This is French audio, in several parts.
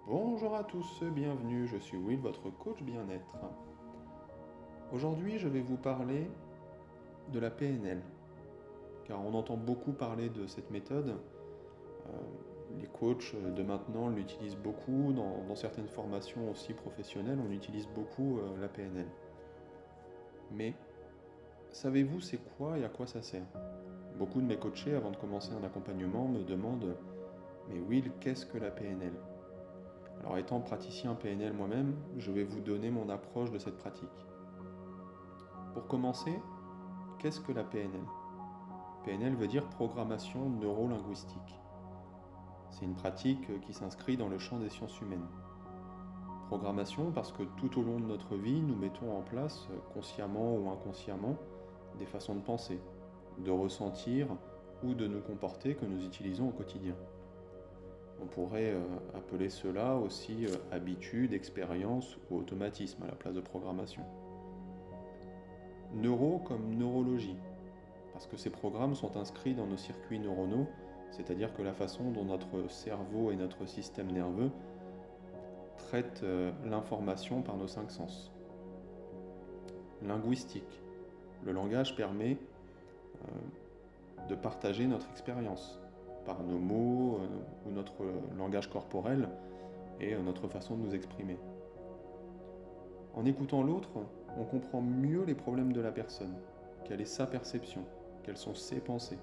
Bonjour à tous, bienvenue, je suis Will, votre coach bien-être. Aujourd'hui, je vais vous parler de la PNL, car on entend beaucoup parler de cette méthode. Les coachs de maintenant l'utilisent beaucoup, dans certaines formations aussi professionnelles, on utilise beaucoup la PNL. Mais savez-vous c'est quoi et à quoi ça sert? Beaucoup de mes coachés, avant de commencer un accompagnement, me demandent « Mais Will, qu'est-ce que la PNL ?» Alors étant praticien PNL moi-même, je vais vous donner mon approche de cette pratique. Pour commencer, qu'est-ce que la PNL? PNL veut dire programmation neuro-linguistique. C'est une pratique qui s'inscrit dans le champ des sciences humaines. Programmation parce que tout au long de notre vie, nous mettons en place, consciemment ou inconsciemment, des façons de penser, de ressentir ou de nous comporter que nous utilisons au quotidien. On pourrait appeler cela aussi habitude, expérience ou automatisme à la place de programmation. Neuro comme neurologie, parce que ces programmes sont inscrits dans nos circuits neuronaux, c'est-à-dire que la façon dont notre cerveau et notre système nerveux traitent l'information par nos cinq sens. Linguistique, le langage permet de partager notre expérience par nos mots ou notre langage corporel et notre façon de nous exprimer. En écoutant l'autre, on comprend mieux les problèmes de la personne, quelle est sa perception, quelles sont ses pensées.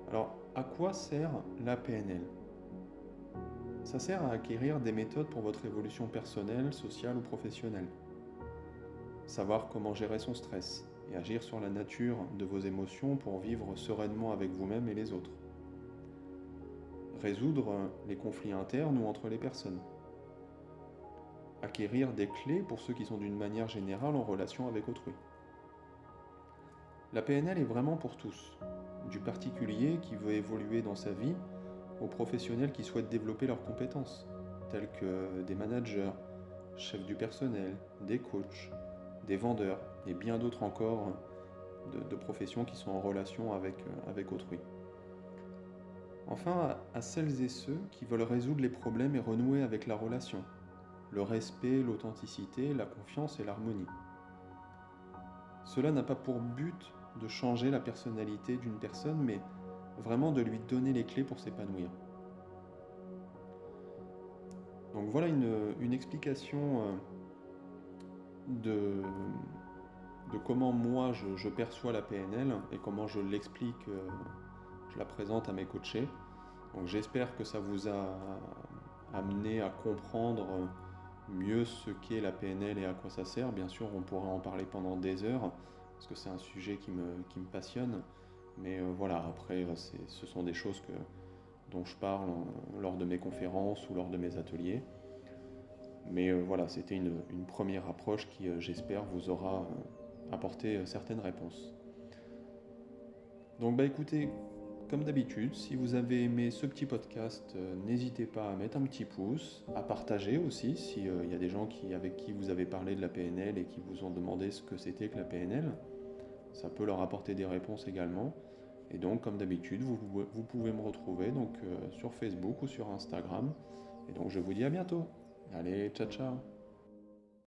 Alors, à quoi sert la PNL? Ça sert à acquérir des méthodes pour votre évolution personnelle, sociale ou professionnelle. Savoir comment gérer son stress et agir sur la nature de vos émotions pour vivre sereinement avec vous-même et les autres. Résoudre les conflits internes ou entre les personnes. Acquérir des clés pour ceux qui sont d'une manière générale en relation avec autrui. La PNL est vraiment pour tous, du particulier qui veut évoluer dans sa vie aux professionnels qui souhaitent développer leurs compétences, tels que des managers, chefs du personnel, des coachs, des vendeurs et bien d'autres encore de professions qui sont en relation avec autrui. Enfin, à celles et ceux qui veulent résoudre les problèmes et renouer avec la relation, le respect, l'authenticité, la confiance et l'harmonie. Cela n'a pas pour but de changer la personnalité d'une personne, mais vraiment de lui donner les clés pour s'épanouir. Donc voilà une explication de comment moi je perçois la PNL et comment je l'explique, je la présente à mes coachés. Donc j'espère que ça vous a amené à comprendre mieux ce qu'est la PNL et à quoi ça sert. Bien sûr, on pourrait en parler pendant des heures, parce que c'est un sujet qui me passionne. Mais voilà, après, ce sont des choses dont je parle lors de mes conférences ou lors de mes ateliers. Mais voilà, c'était une première approche qui, j'espère, vous aura apporté certaines réponses. Donc bah écoutez, comme d'habitude, si vous avez aimé ce petit podcast, n'hésitez pas à mettre un petit pouce, à partager aussi si y a des gens avec qui vous avez parlé de la PNL et qui vous ont demandé ce que c'était que la PNL. Ça peut leur apporter des réponses également. Et donc, comme d'habitude, vous pouvez me retrouver donc, sur Facebook ou sur Instagram. Et donc, je vous dis à bientôt. Allez, ciao ciao.